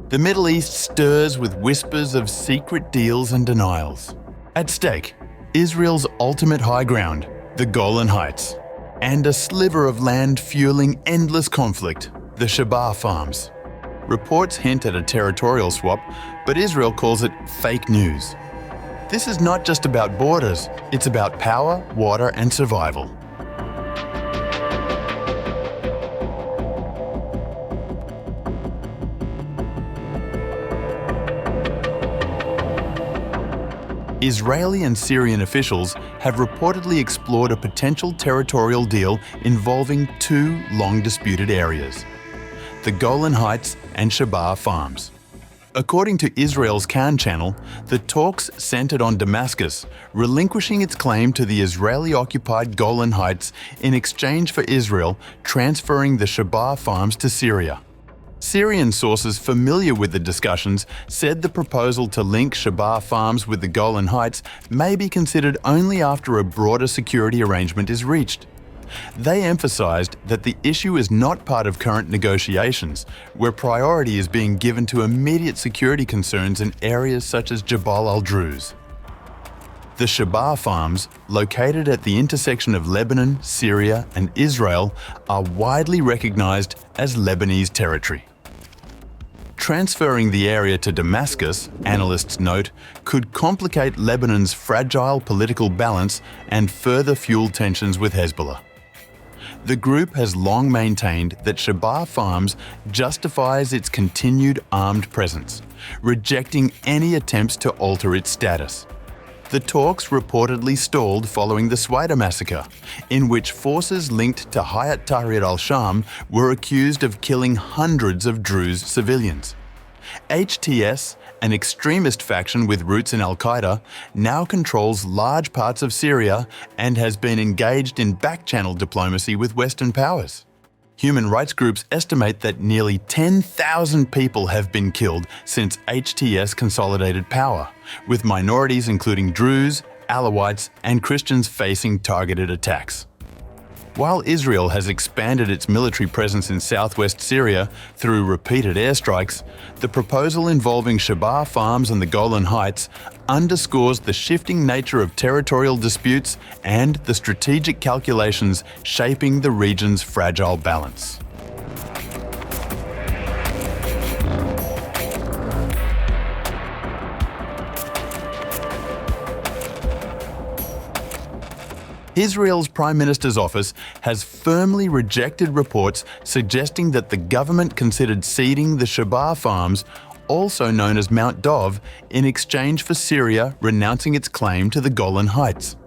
The Middle East stirs with whispers of secret deals and denials. At stake, Israel's ultimate high ground, the Golan Heights, and a sliver of land fueling endless conflict, the Shebaa Farms. Reports hint at a territorial swap, but Israel calls it fake news. This is not just about borders, it's about power, water, and survival. Israeli and Syrian officials have reportedly explored a potential territorial deal involving two long-disputed areas, the Golan Heights and Shebaa Farms. According to Israel's Kan channel, the talks centered on Damascus relinquishing its claim to the Israeli-occupied Golan Heights in exchange for Israel transferring the Shebaa Farms to Syria. Syrian sources familiar with the discussions said the proposal to link Shebaa Farms with the Golan Heights may be considered only after a broader security arrangement is reached. They emphasized that the issue is not part of current negotiations, where priority is being given to immediate security concerns in areas such as Jabal al-Druze. The Shebaa Farms, located at the intersection of Lebanon, Syria, and Israel, are widely recognized as Lebanese territory. Transferring the area to Damascus, analysts note, could complicate Lebanon's fragile political balance and further fuel tensions with Hezbollah. The group has long maintained that Shebaa Farms justifies its continued armed presence, rejecting any attempts to alter its status. The talks reportedly stalled following the Sweida massacre, in which forces linked to Hayat Tahrir al-Sham were accused of killing hundreds of Druze civilians. HTS, an extremist faction with roots in al-Qaeda, now controls large parts of Syria and has been engaged in back-channel diplomacy with Western powers. Human rights groups estimate that nearly 10,000 people have been killed since HTS consolidated power, with minorities including Druze, Alawites, and Christians facing targeted attacks. While Israel has expanded its military presence in southwest Syria through repeated airstrikes, the proposal involving Shebaa Farms and the Golan Heights underscores the shifting nature of territorial disputes and the strategic calculations shaping the region's fragile balance. Israel's Prime Minister's office has firmly rejected reports suggesting that the government considered ceding the Shebaa Farms, also known as Mount Dov, in exchange for Syria renouncing its claim to the Golan Heights.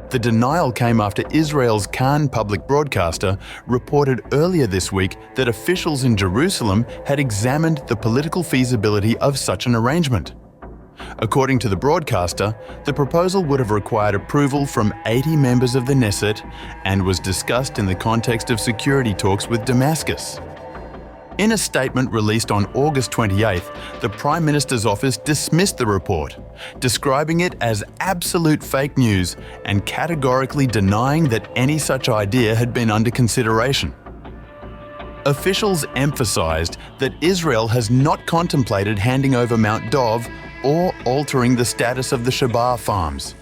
The denial came after Israel's Kan public broadcaster reported earlier this week that officials in Jerusalem had examined the political feasibility of such an arrangement. According to the broadcaster, the proposal would have required approval from 80 members of the Knesset and was discussed in the context of security talks with Damascus. In a statement released on August 28th, the Prime Minister's office dismissed the report, describing it as absolute fake news and categorically denying that any such idea had been under consideration. Officials emphasized that Israel has not contemplated handing over Mount Dov or altering the status of the Shebaa Farms.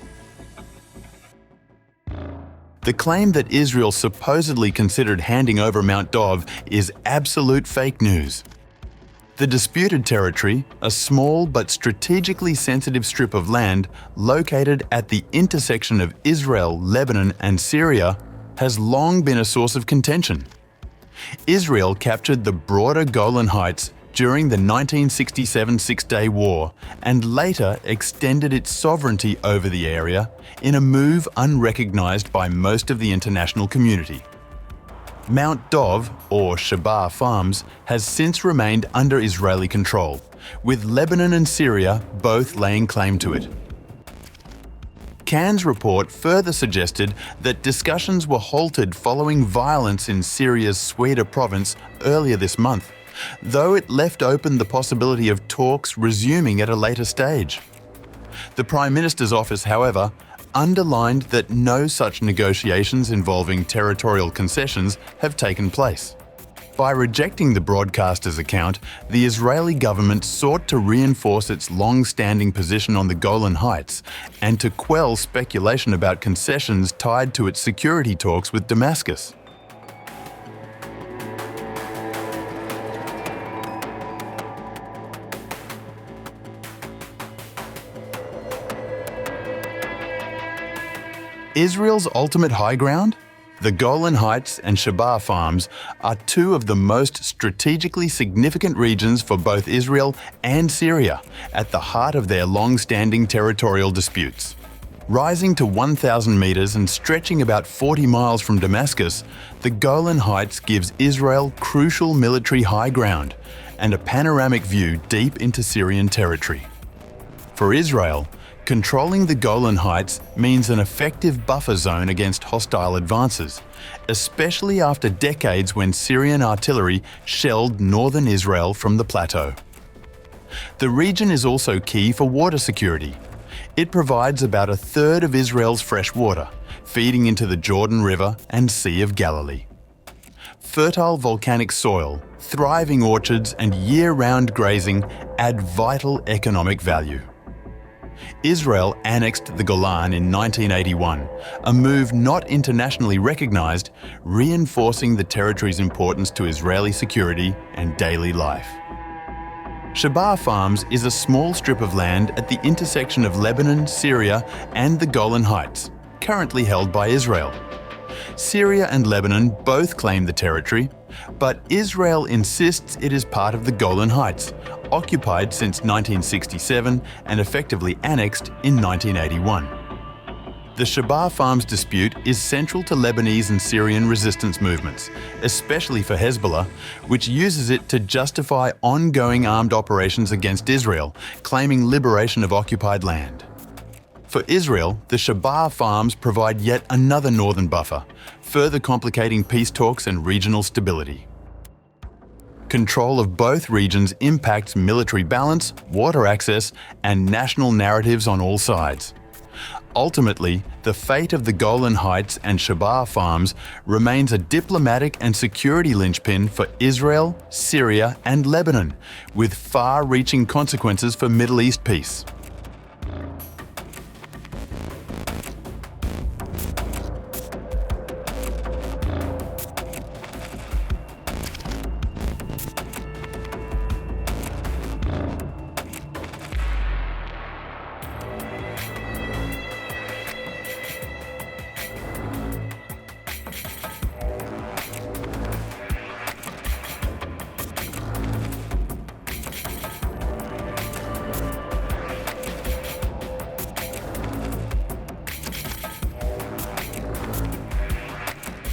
The claim that Israel supposedly considered handing over Mount Dov is absolute fake news. The disputed territory, a small but strategically sensitive strip of land located at the intersection of Israel, Lebanon, and Syria, has long been a source of contention. Israel captured the broader Golan Heights during the 1967 Six-Day War and later extended its sovereignty over the area in a move unrecognized by most of the international community. Mount Dov, or Shebaa Farms, has since remained under Israeli control, with Lebanon and Syria both laying claim to it. Kan's report further suggested that discussions were halted following violence in Syria's Sweida province earlier this month, though it left open the possibility of talks resuming at a later stage. The Prime Minister's office, however, underlined that no such negotiations involving territorial concessions have taken place. By rejecting the broadcaster's account, the Israeli government sought to reinforce its long-standing position on the Golan Heights and to quell speculation about concessions tied to its security talks with Damascus. Israel's ultimate high ground? The Golan Heights and Shebaa Farms are two of the most strategically significant regions for both Israel and Syria, at the heart of their long-standing territorial disputes. Rising to 1,000 meters and stretching about 40 miles from Damascus, the Golan Heights gives Israel crucial military high ground and a panoramic view deep into Syrian territory. For Israel, controlling the Golan Heights means an effective buffer zone against hostile advances, especially after decades when Syrian artillery shelled northern Israel from the plateau. The region is also key for water security. It provides about a third of Israel's fresh water, feeding into the Jordan River and Sea of Galilee. Fertile volcanic soil, thriving orchards, and year-round grazing add vital economic value. Israel annexed the Golan in 1981, a move not internationally recognized, reinforcing the territory's importance to Israeli security and daily life. Shebaa Farms is a small strip of land at the intersection of Lebanon, Syria, and the Golan Heights, currently held by Israel. Syria and Lebanon both claim the territory, but Israel insists it is part of the Golan Heights, occupied since 1967 and effectively annexed in 1981. The Shebaa Farms dispute is central to Lebanese and Syrian resistance movements, especially for Hezbollah, which uses it to justify ongoing armed operations against Israel, claiming liberation of occupied land. For Israel, the Shebaa Farms provide yet another northern buffer, further complicating peace talks and regional stability. Control of both regions impacts military balance, water access, and national narratives on all sides. Ultimately, the fate of the Golan Heights and Shebaa Farms remains a diplomatic and security linchpin for Israel, Syria, and Lebanon, with far-reaching consequences for Middle East peace.